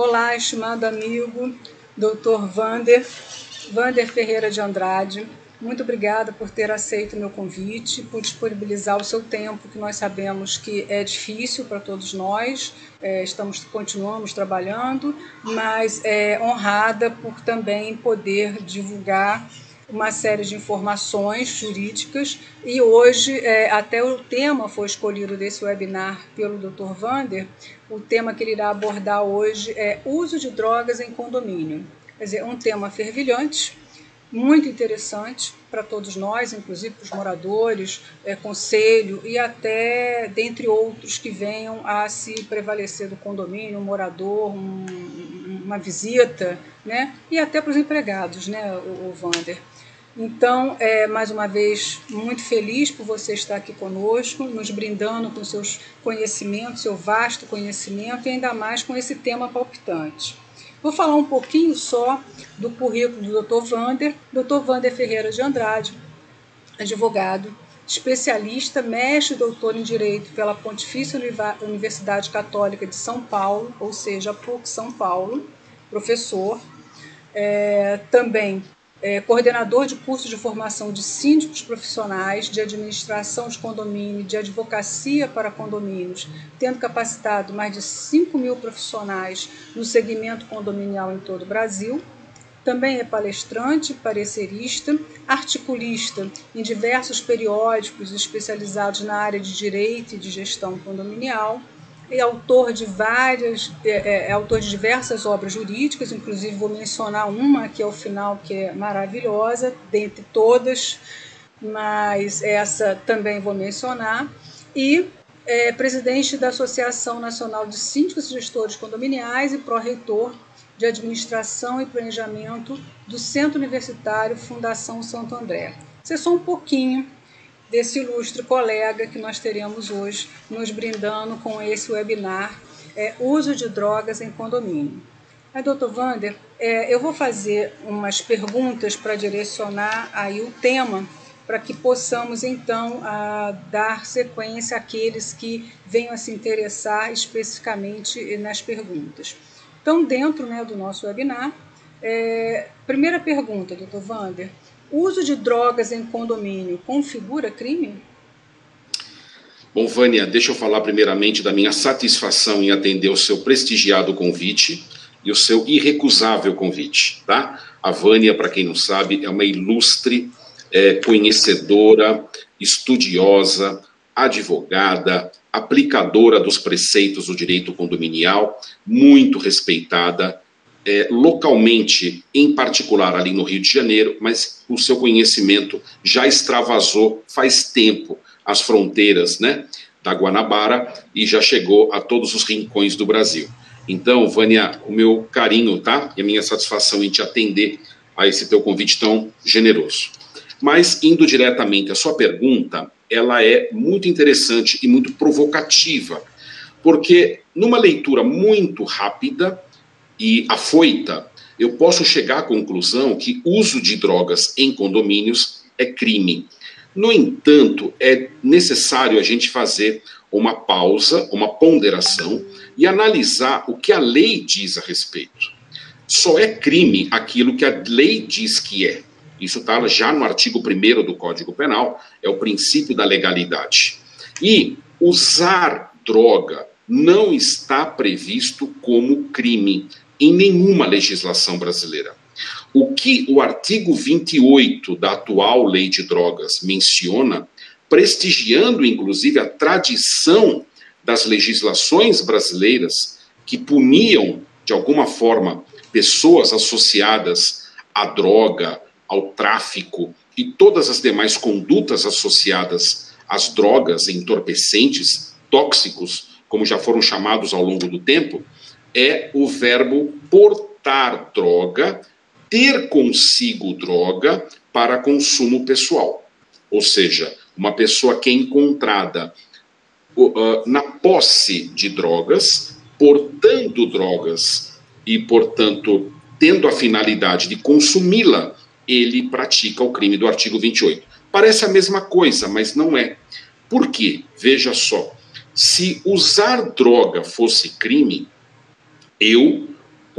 Olá, estimado amigo, Dr. Wander Ferreira de Andrade. Muito obrigada por ter aceito o meu convite, por disponibilizar o seu tempo, que nós sabemos que é difícil para todos nós, continuamos trabalhando, mas honrada por também poder divulgar uma série de informações jurídicas, e hoje até o tema foi escolhido desse webinar pelo Dr. Wander. O tema que ele irá abordar hoje é uso de drogas em condomínio. Quer dizer, um tema fervilhante, muito interessante para todos nós, inclusive para os moradores, conselho e até dentre outros que venham a se prevalecer do condomínio, um morador, uma visita, né? E até para os empregados, né, o Wander. Então, mais uma vez, muito feliz por você estar aqui conosco, nos brindando com seus conhecimentos, seu vasto conhecimento, e ainda mais com esse tema palpitante. Vou falar um pouquinho só do currículo do Dr. Wander. Dr. Wander Ferreira de Andrade, advogado, especialista, mestre e doutor em Direito pela Pontifícia Universidade Católica de São Paulo, ou seja, a PUC São Paulo, professor, também coordenador de cursos de formação de síndicos profissionais, de administração de condomínio, de advocacia para condomínios, tendo capacitado mais de 5.000 profissionais no segmento condominial em todo o Brasil. Também é palestrante, parecerista, articulista em diversos periódicos especializados na área de direito e de gestão condominial. É autor de diversas obras jurídicas, inclusive vou mencionar uma aqui ao final que é maravilhosa, dentre todas, mas essa também vou mencionar. E é presidente da Associação Nacional de Síndicos e Gestores Condominiais e pró-reitor de Administração e Planejamento do Centro Universitário Fundação Santo André. Isso é só um pouquinho desse ilustre colega que nós teremos hoje nos brindando com esse webinar, uso de drogas em condomínio. Aí, doutor Wander, eu vou fazer umas perguntas para direcionar aí o tema, para que possamos, então, dar sequência àqueles que venham a se interessar especificamente nas perguntas. Então, dentro, né, do nosso webinar, primeira pergunta, doutor Wander: o uso de drogas em condomínio configura crime? Bom, Vânia, deixa eu falar primeiramente da minha satisfação em atender o seu prestigiado convite e o seu irrecusável convite, tá? A Vânia, para quem não sabe, é uma ilustre conhecedora, estudiosa, advogada, aplicadora dos preceitos do direito condominial, muito respeitada, localmente, em particular ali no Rio de Janeiro, mas o seu conhecimento já extravasou faz tempo as fronteiras, né, da Guanabara e já chegou a todos os rincões do Brasil. Então, Vânia, o meu carinho, tá? E a minha satisfação em te atender a esse teu convite tão generoso. Mas, indo diretamente à sua pergunta, ela é muito interessante e muito provocativa, porque numa leitura muito rápida e afoita, eu posso chegar à conclusão que uso de drogas em condomínios é crime. No entanto, é necessário a gente fazer uma pausa, uma ponderação e analisar o que a lei diz a respeito. Só é crime aquilo que a lei diz que é. Isso está já no artigo 1º do Código Penal, é o princípio da legalidade. E usar droga não está previsto como crime em nenhuma legislação brasileira. O que o artigo 28 da atual Lei de Drogas menciona, prestigiando inclusive a tradição das legislações brasileiras que puniam, de alguma forma, pessoas associadas à droga, ao tráfico e todas as demais condutas associadas às drogas, entorpecentes, tóxicos, como já foram chamados ao longo do tempo, é o verbo portar droga, ter consigo droga para consumo pessoal. Ou seja, uma pessoa que é encontrada na posse de drogas, portando drogas e, portanto, tendo a finalidade de consumi-la, ele pratica o crime do artigo 28. Parece a mesma coisa, mas não é. Por quê? Veja só. Se usar droga fosse crime, eu,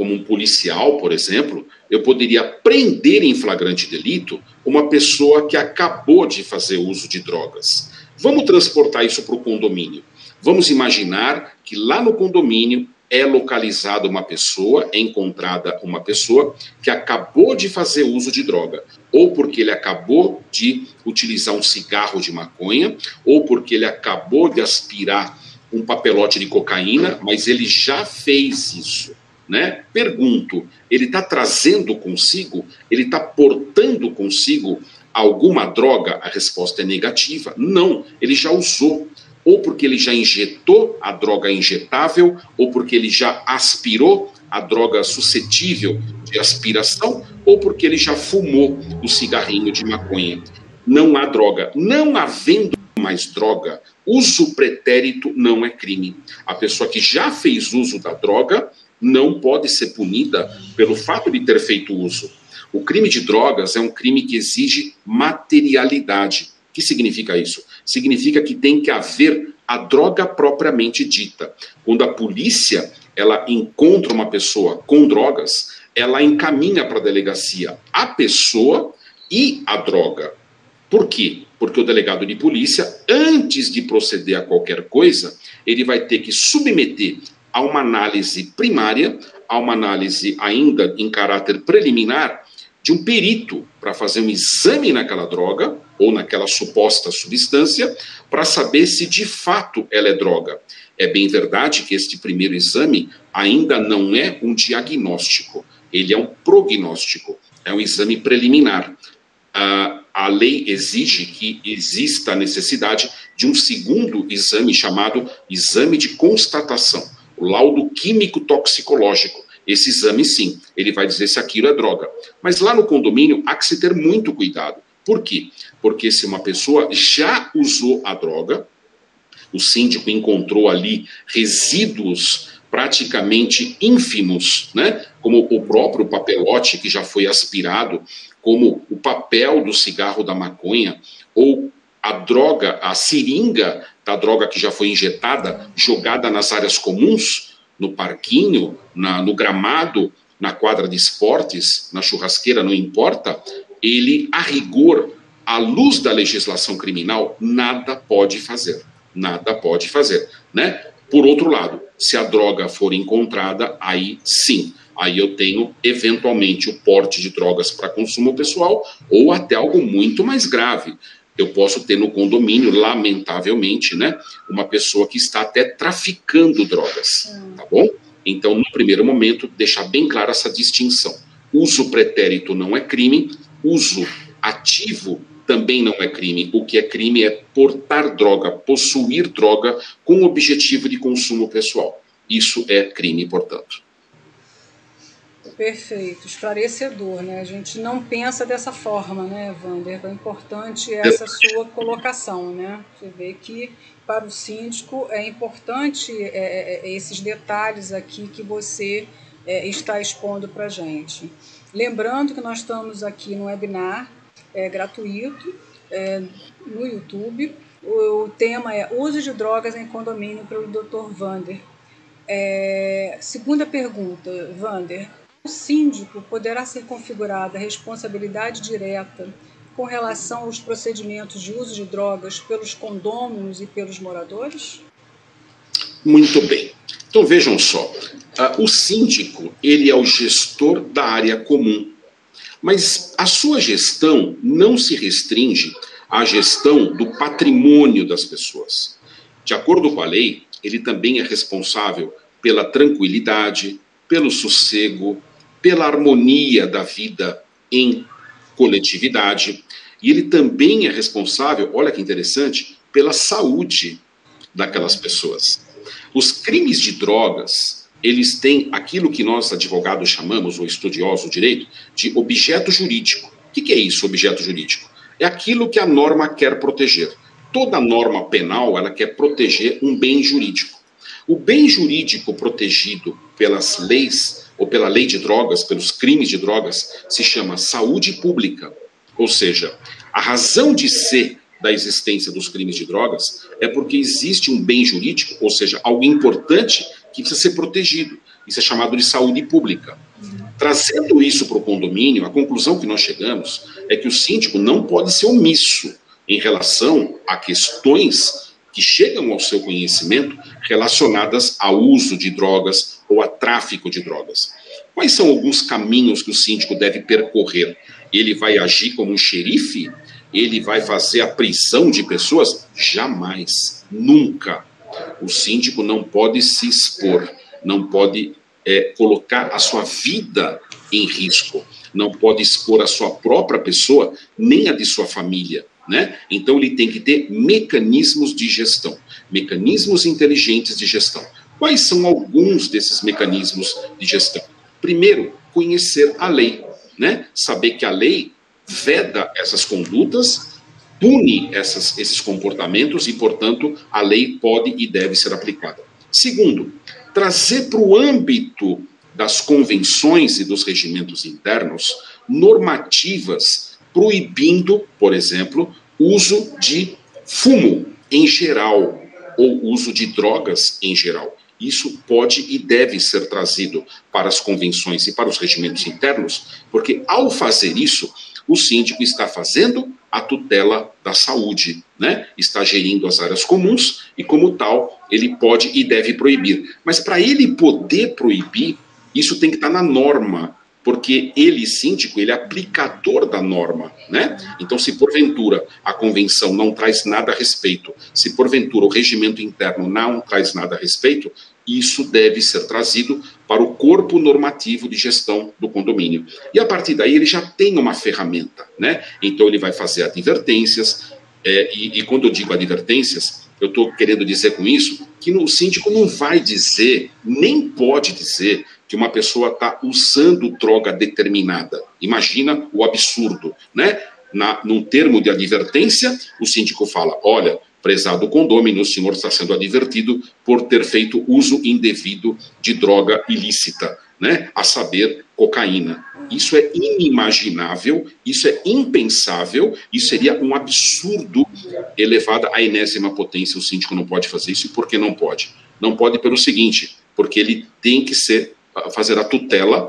como um policial, por exemplo, eu poderia prender em flagrante delito uma pessoa que acabou de fazer uso de drogas. Vamos transportar isso para o condomínio. Vamos imaginar que lá no condomínio é localizada uma pessoa, é encontrada uma pessoa que acabou de fazer uso de droga, ou porque ele acabou de utilizar um cigarro de maconha, ou porque ele acabou de aspirar um papelote de cocaína, mas ele já fez isso, né? Pergunto, ele está trazendo consigo, ele está portando consigo alguma droga? A resposta é negativa. Não, ele já usou. Ou porque ele já injetou a droga injetável, ou porque ele já aspirou a droga suscetível de aspiração, ou porque ele já fumou o cigarrinho de maconha. Não há droga. Não havendo mais droga, uso pretérito não é crime. A pessoa que já fez uso da droga não pode ser punida pelo fato de ter feito uso. O crime de drogas é um crime que exige materialidade. O que significa isso? Significa que tem que haver a droga propriamente dita. Quando a polícia ela encontra uma pessoa com drogas, ela encaminha para a delegacia a pessoa e a droga. Por quê? Porque o delegado de polícia, antes de proceder a qualquer coisa, ele vai ter que submeter a uma análise primária, a uma análise ainda em caráter preliminar, de um perito para fazer um exame naquela droga ou naquela suposta substância para saber se de fato ela é droga. É bem verdade que este primeiro exame ainda não é um diagnóstico, ele é um prognóstico, é um exame preliminar. A lei exige que exista a necessidade de um segundo exame chamado exame de constatação, o laudo químico-toxicológico. Esse exame, sim, ele vai dizer se aquilo é droga. Mas lá no condomínio há que se ter muito cuidado. Por quê? Porque se uma pessoa já usou a droga, o síndico encontrou ali resíduos praticamente ínfimos, né? Como o próprio papelote que já foi aspirado, como o papel do cigarro da maconha, ou a droga, a seringa da droga que já foi injetada, jogada nas áreas comuns, no parquinho, no gramado, na quadra de esportes, na churrasqueira, não importa, ele, a rigor, à luz da legislação criminal, nada pode fazer. Nada pode fazer, né? Por outro lado, se a droga for encontrada, aí sim, aí eu tenho, eventualmente, o porte de drogas para consumo pessoal ou até algo muito mais grave. Eu posso ter no condomínio, lamentavelmente, né, uma pessoa que está até traficando drogas, tá bom? Então, no primeiro momento, deixar bem clara essa distinção. Uso pretérito não é crime, uso ativo também não é crime. O que é crime é portar droga, possuir droga com o objetivo de consumo pessoal. Isso é crime, portanto. Perfeito, esclarecedor, né? A gente não pensa dessa forma, né, Wander? É importante essa sua colocação, né? Você vê que para o síndico é importante esses detalhes aqui que você está expondo para a gente. Lembrando que nós estamos aqui no webinar gratuito no YouTube. O tema é uso de drogas em condomínio pelo Dr. Wander. Segunda pergunta, Wander. O síndico poderá ser configurada a responsabilidade direta com relação aos procedimentos de uso de drogas pelos condôminos e pelos moradores? Muito bem. Então vejam só, o síndico, ele é o gestor da área comum, mas a sua gestão não se restringe à gestão do patrimônio das pessoas. De acordo com a lei, ele também é responsável pela tranquilidade, pelo sossego, pela harmonia da vida em coletividade, e ele também é responsável, olha que interessante, pela saúde daquelas pessoas. Os crimes de drogas, eles têm aquilo que nós advogados chamamos, ou estudiosos do direito, de objeto jurídico. O que é isso, objeto jurídico? É aquilo que a norma quer proteger. Toda norma penal, ela quer proteger um bem jurídico. O bem jurídico protegido pelas leis, ou pela lei de drogas, pelos crimes de drogas, se chama saúde pública. Ou seja, a razão de ser da existência dos crimes de drogas é porque existe um bem jurídico, ou seja, algo importante que precisa ser protegido. Isso é chamado de saúde pública. Trazendo isso para o condomínio, a conclusão que nós chegamos é que o síndico não pode ser omisso em relação a questões que chegam ao seu conhecimento relacionadas ao uso de drogas ou a tráfico de drogas. Quais são alguns caminhos que o síndico deve percorrer? Ele vai agir como um xerife? Ele vai fazer a prisão de pessoas? Jamais, nunca. O síndico não pode se expor, não pode colocar a sua vida em risco, não pode expor a sua própria pessoa, nem a de sua família, né? Então ele tem que ter mecanismos de gestão, mecanismos inteligentes de gestão. Quais são alguns desses mecanismos de gestão? Primeiro, conhecer a lei, né? Saber que a lei veda essas condutas, pune esses comportamentos e, portanto, a lei pode e deve ser aplicada. Segundo, trazer para o âmbito das convenções e dos regimentos internos normativas proibindo, por exemplo, uso de fumo em geral ou uso de drogas em geral. Isso pode e deve ser trazido para as convenções e para os regimentos internos, porque ao fazer isso, o síndico está fazendo a tutela da saúde, né? Está gerindo as áreas comuns e, como tal, ele pode e deve proibir. Mas para ele poder proibir, isso tem que estar na norma, porque ele, síndico, ele é aplicador da norma, né? Então, se porventura a convenção não traz nada a respeito, se porventura o regimento interno não traz nada a respeito, isso deve ser trazido para o corpo normativo de gestão do condomínio. E a partir daí ele já tem uma ferramenta, né? Então ele vai fazer advertências, e quando eu digo advertências, eu estou querendo dizer com isso que o síndico não vai dizer, nem pode dizer, que uma pessoa está usando droga determinada. Imagina o absurdo, né? Num termo de advertência, o síndico fala, olha, prezado condômino, o senhor está sendo advertido por ter feito uso indevido de droga ilícita, né? A saber, cocaína. Isso é inimaginável, isso é impensável, isso seria um absurdo elevado à enésima potência. O síndico não pode fazer isso. E por que não pode? Não pode pelo seguinte, porque ele tem que fazer a tutela,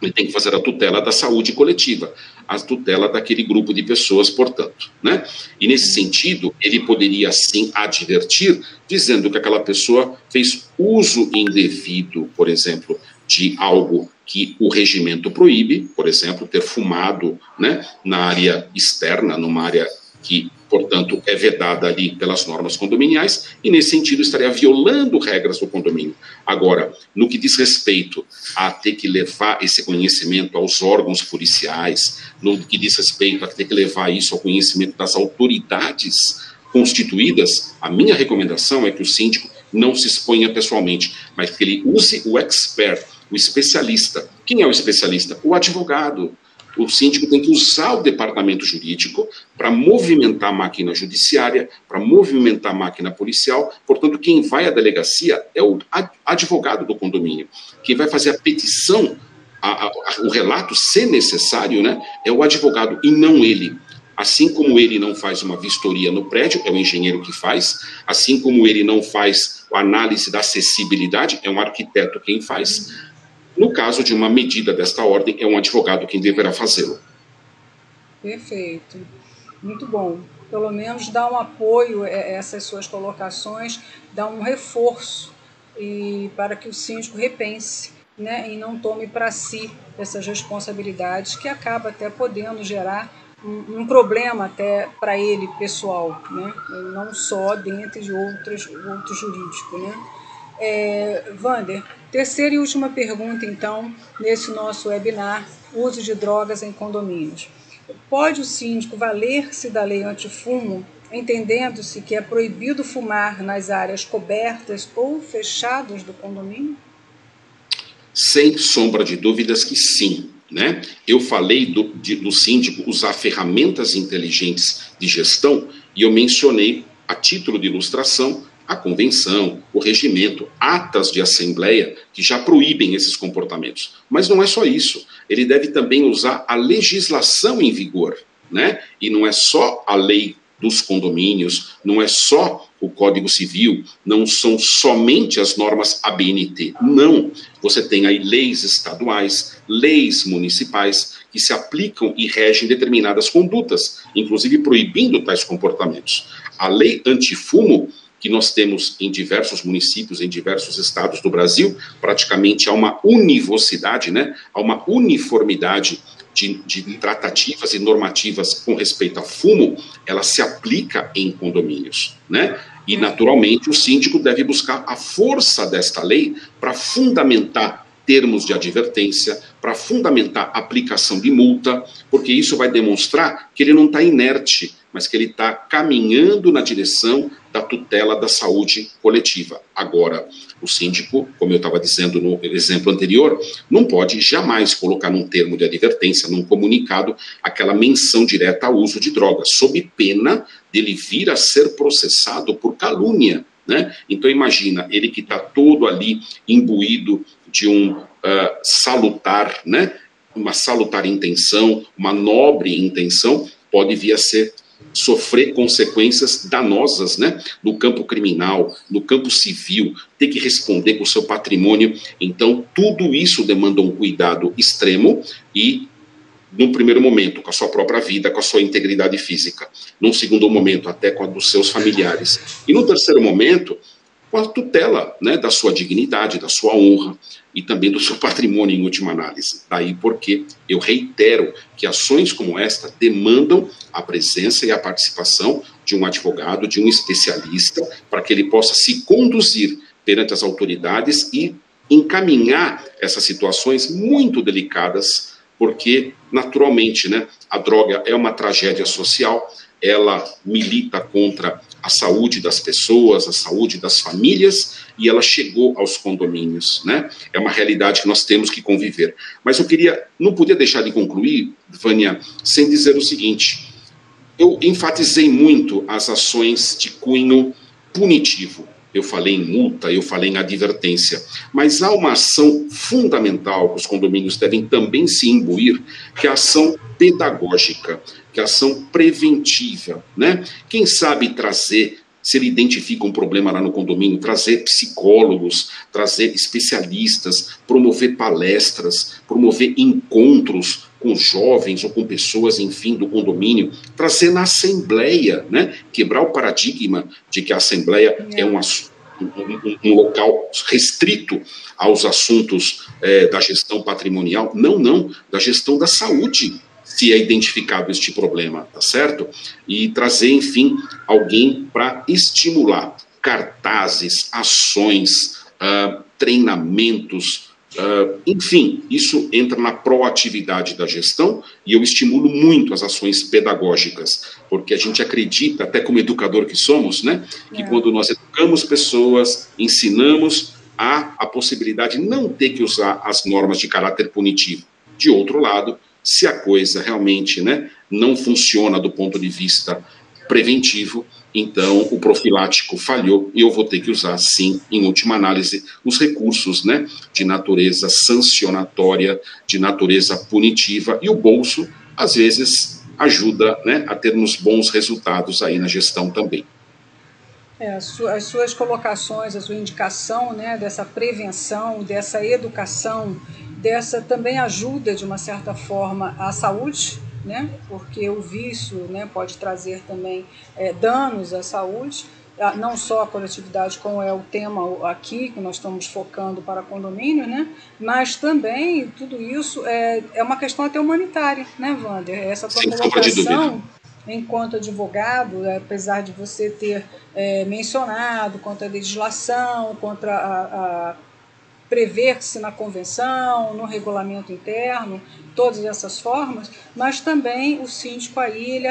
ele tem que fazer a tutela da saúde coletiva, a tutela daquele grupo de pessoas, portanto, né? E nesse sentido, ele poderia sim advertir, dizendo que aquela pessoa fez uso indevido, por exemplo, de algo que o regimento proíbe, por exemplo, ter fumado, né, na área externa, numa área que, portanto, é vedada ali pelas normas condominiais, e nesse sentido estaria violando regras do condomínio. Agora, no que diz respeito a ter que levar esse conhecimento aos órgãos policiais, no que diz respeito a ter que levar isso ao conhecimento das autoridades constituídas, a minha recomendação é que o síndico não se exponha pessoalmente, mas que ele use o expert, o especialista. Quem é o especialista? O advogado. O síndico tem que usar o departamento jurídico para movimentar a máquina judiciária, para movimentar a máquina policial. Portanto, quem vai à delegacia é o advogado do condomínio. Quem vai fazer a petição, o relato, se necessário, né, é o advogado e não ele. Assim como ele não faz uma vistoria no prédio, é o engenheiro que faz. Assim como ele não faz a análise da acessibilidade, é um arquiteto quem faz. No caso de uma medida desta ordem, é um advogado quem deverá fazê-lo. Perfeito. Muito bom. Pelo menos dá um apoio a essas suas colocações, dá um reforço para que o síndico repense, né, e não tome para si essas responsabilidades, que acaba até podendo gerar um problema até para ele pessoal, né, não só dentro de outro jurídico, né. Wander, terceira e última pergunta, então, nesse nosso webinar, uso de drogas em condomínios. Pode o síndico valer-se da lei antifumo, entendendo-se que é proibido fumar nas áreas cobertas ou fechadas do condomínio? Sem sombra de dúvidas que sim, né? Eu falei do síndico usar ferramentas inteligentes de gestão e eu mencionei, a título de ilustração, a convenção, o regimento, atas de assembleia que já proíbem esses comportamentos. Mas não é só isso. Ele deve também usar a legislação em vigor, né? E não é só a lei dos condomínios, não é só o Código Civil, não são somente as normas ABNT. Não. Você tem aí leis estaduais, leis municipais, que se aplicam e regem determinadas condutas, inclusive proibindo tais comportamentos. A lei antifumo, que nós temos em diversos municípios, em diversos estados do Brasil, praticamente há uma univocidade, né? Há uma uniformidade de tratativas e normativas com respeito a fumo, ela se aplica em condomínios, né? E, naturalmente, o síndico deve buscar a força desta lei para fundamentar termos de advertência, para fundamentar a aplicação de multa, porque isso vai demonstrar que ele não está inerte, mas que ele está caminhando na direção da tutela da saúde coletiva. Agora, o síndico, como eu estava dizendo no exemplo anterior, não pode jamais colocar num termo de advertência, num comunicado, aquela menção direta ao uso de drogas, sob pena dele vir a ser processado por calúnia, né? Então imagina, ele que está todo ali imbuído de um salutar, né? Uma salutar intenção, uma nobre intenção, pode vir a sofrer consequências danosas, né? No campo criminal, no campo civil, ter que responder com o seu patrimônio. Então, tudo isso demanda um cuidado extremo e, num primeiro momento, com a sua própria vida, com a sua integridade física. Num segundo momento, até com a dos seus familiares. E no terceiro momento, com a tutela, né, da sua dignidade, da sua honra e também do seu patrimônio, em última análise. Daí porque eu reitero que ações como esta demandam a presença e a participação de um advogado, de um especialista, para que ele possa se conduzir perante as autoridades e encaminhar essas situações muito delicadas, porque, naturalmente, né, a droga é uma tragédia social, ela milita contra a saúde das pessoas, a saúde das famílias, e ela chegou aos condomínios, né? É uma realidade que nós temos que conviver. Mas não podia deixar de concluir, Vânia, sem dizer o seguinte: eu enfatizei muito as ações de cunho punitivo. Eu falei em multa, eu falei em advertência, mas há uma ação fundamental que os condomínios devem também se imbuir, que é a ação pedagógica, que é a ação preventiva, né? Quem sabe trazer, se ele identifica um problema lá no condomínio, trazer psicólogos, trazer especialistas, promover palestras, promover encontros com jovens ou com pessoas, enfim, do condomínio, trazer na assembleia, né? Quebrar o paradigma de que a assembleia é um local restrito aos assuntos da gestão patrimonial. Não, da gestão da saúde, se é identificado este problema, tá certo? E trazer, enfim, alguém para estimular cartazes, ações, treinamentos, enfim, isso entra na proatividade da gestão, e eu estimulo muito as ações pedagógicas, porque a gente acredita, até como educador que somos, né, que quando nós educamos pessoas, ensinamos a possibilidade de não ter que usar as normas de caráter punitivo. De outro lado, se a coisa realmente, né, não funciona do ponto de vista preventivo, então o profilático falhou e eu vou ter que usar, sim, em última análise, os recursos, né, de natureza sancionatória, de natureza punitiva, e o bolso, às vezes, ajuda, né, a termos bons resultados aí na gestão também. As suas colocações, a sua indicação, né, dessa prevenção, dessa educação, dessa também ajuda, de uma certa forma, à saúde, né, porque o vício, né, pode trazer também danos à saúde, não só a coletividade, como é o tema aqui, que nós estamos focando para condomínio, né, mas também tudo isso é uma questão até humanitária, né, Wander? Essa tua colocação enquanto advogado, apesar de você ter mencionado contra a legislação, contra a prever-se na convenção, no regulamento interno, todas essas formas, mas também o síndico aí ele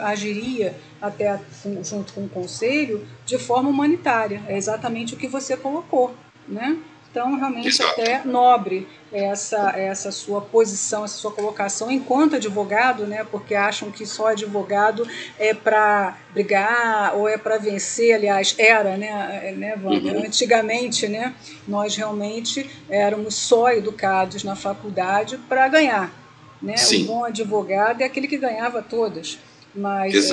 agiria até junto com o conselho de forma humanitária, é exatamente o que você colocou, né? Então, realmente, até nobre essa sua posição, essa sua colocação enquanto advogado, né? Porque acham que só advogado é para brigar ou é para vencer. Aliás, era, né, Wander? Antigamente, né, nós realmente éramos só educados na faculdade para ganhar, né? O bom advogado é aquele que ganhava todas. Mas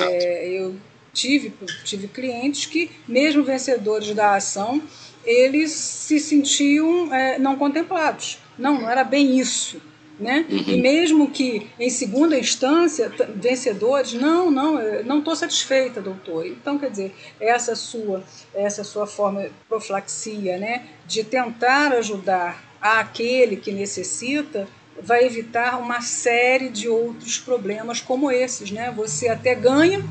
tive clientes que, mesmo vencedores da ação, eles se sentiam não contemplados. Não era bem isso. Né? E mesmo que em segunda instância, vencedores, não estou satisfeita, doutor. Então, quer dizer, essa sua forma de profilaxia, né, de tentar ajudar aquele que necessita, vai evitar uma série de outros problemas como esses. Né? Você até ganha,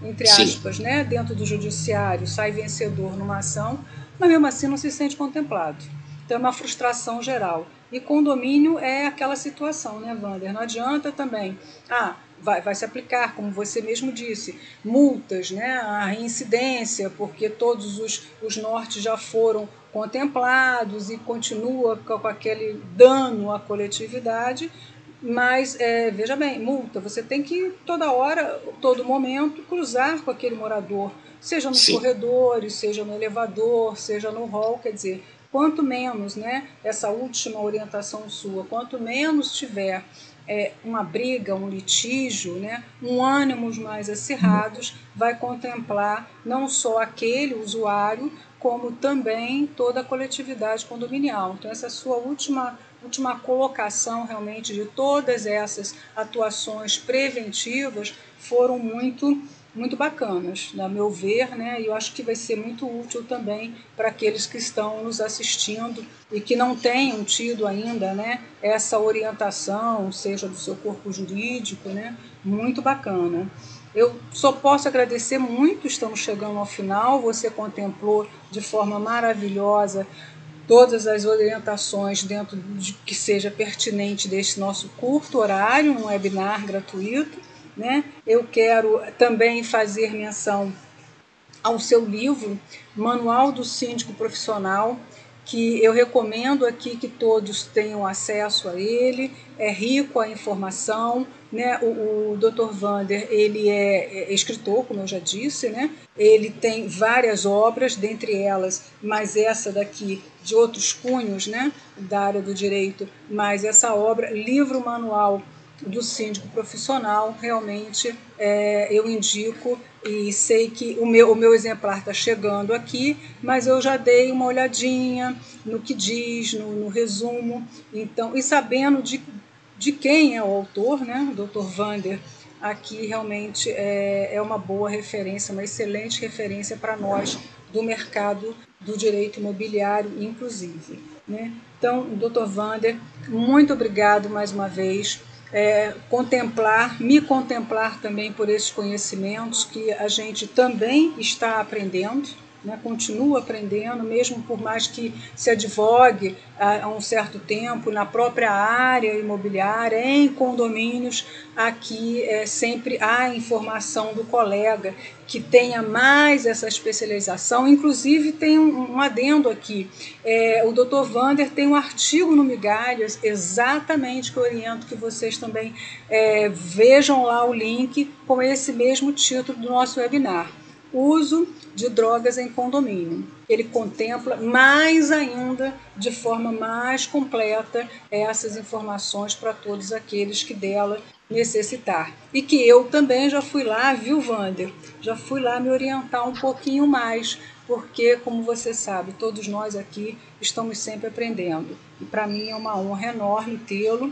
entre aspas, né, dentro do judiciário, sai vencedor numa ação, mas mesmo assim não se sente contemplado. Então é uma frustração geral. E condomínio é aquela situação, né, Wander? Não adianta também, vai se aplicar, como você mesmo disse, multas, né, a reincidência, porque todos os nortes já foram contemplados e continua com aquele dano à coletividade. Mas, veja bem, multa, você tem que toda hora, todo momento, cruzar com aquele morador, seja nos corredores, seja no elevador, seja no hall, quer dizer, quanto menos, né, essa última orientação sua, quanto menos tiver uma briga, um litígio, né, ânimos mais acirrados, vai contemplar não só aquele usuário, como também toda a coletividade condominial. Então, essa sua última colocação realmente de todas essas atuações preventivas foram muito bacanas, a meu ver, né? E eu acho que vai ser muito útil também para aqueles que estão nos assistindo e que não tenham tido ainda, né, essa orientação, seja do seu corpo jurídico, né? Muito bacana. Eu só posso agradecer muito, estamos chegando ao final, você contemplou de forma maravilhosa todas as orientações dentro de que seja pertinente desse nosso curto horário, um webinar gratuito. Né? Eu quero também fazer menção ao seu livro, Manual do Síndico Profissional, que eu recomendo aqui que todos tenham acesso a ele, é rico a informação, né? O Dr. Wander, ele é escritor, como eu já disse, né? Ele tem várias obras, dentre elas, mas essa daqui de outros cunhos, né? Da área do direito, mas essa obra, livro manual do síndico profissional, realmente eu indico e sei que o meu exemplar está chegando aqui, mas eu já dei uma olhadinha no que diz, no resumo, então, e sabendo de quem é o autor, né, o Dr. Wander, aqui realmente é uma boa referência, uma excelente referência para nós do mercado do direito imobiliário, inclusive. Né? Então, Dr. Wander, muito obrigado mais uma vez. Me contemplar também por esses conhecimentos que a gente também está aprendendo, né, continua aprendendo, mesmo por mais que se advogue há um certo tempo na própria área imobiliária, em condomínios, aqui sempre há informação do colega que tenha mais essa especialização. Inclusive tem um adendo aqui, o Dr. Wander tem um artigo no Migalhas, exatamente, que eu oriento que vocês também vejam lá o link com esse mesmo título do nosso webinar. Uso de drogas em condomínio. Ele contempla mais ainda, de forma mais completa, essas informações para todos aqueles que dela necessitar. E que eu também já fui lá, viu, Wander? Já fui lá me orientar um pouquinho mais, porque, como você sabe, todos nós aqui estamos sempre aprendendo. E para mim é uma honra enorme tê-lo.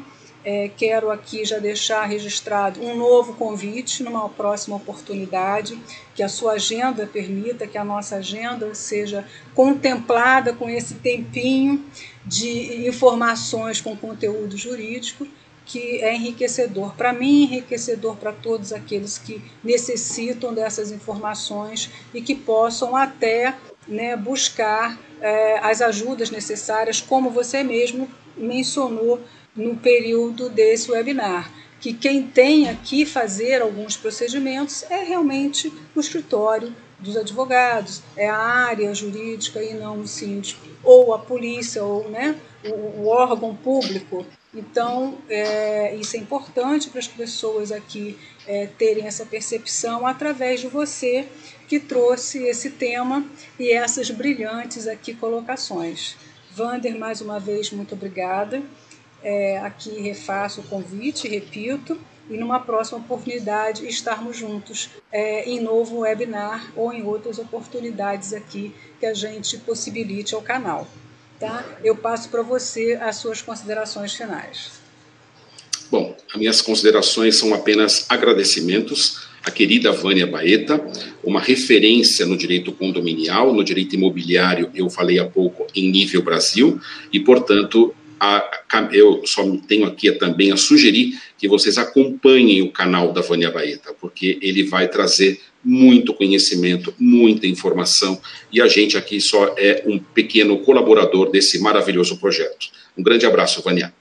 Quero aqui já deixar registrado um novo convite numa próxima oportunidade, que a sua agenda permita, que a nossa agenda seja contemplada com esse tempinho de informações com conteúdo jurídico, que é enriquecedor para mim, enriquecedor para todos aqueles que necessitam dessas informações e que possam até, né, buscar as ajudas necessárias, como você mesmo mencionou no período desse webinar, que quem tem que fazer alguns procedimentos é realmente o escritório dos advogados, é a área jurídica e não o síndico, ou a polícia, ou, né, o órgão público. Então, isso é importante para as pessoas aqui terem essa percepção através de você, que trouxe esse tema e essas brilhantes aqui colocações. Wander, mais uma vez, muito obrigada. Aqui refaço o convite, repito, e numa próxima oportunidade estarmos juntos em novo webinar ou em outras oportunidades aqui que a gente possibilite ao canal. Tá? Eu passo para você as suas considerações finais. Bom, as minhas considerações são apenas agradecimentos à querida Vânia Baeta, uma referência no direito condominial, no direito imobiliário, eu falei há pouco, em nível Brasil, e, portanto, eu só tenho aqui também a sugerir que vocês acompanhem o canal da Vânia Baeta, porque ele vai trazer muito conhecimento, muita informação, e a gente aqui só é um pequeno colaborador desse maravilhoso projeto. Um grande abraço, Vânia.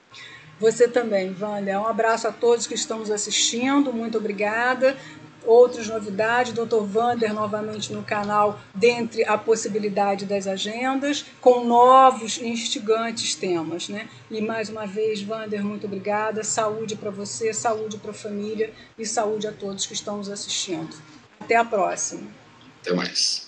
Você também, Vânia. Um abraço a todos que estão nos assistindo, muito obrigada. Outras novidades, Dr. Vander novamente no canal, dentre a possibilidade das agendas, com novos e instigantes temas, né? E mais uma vez, Vander, muito obrigada. Saúde para você, saúde para a família e saúde a todos que estão nos assistindo. Até a próxima. Até mais.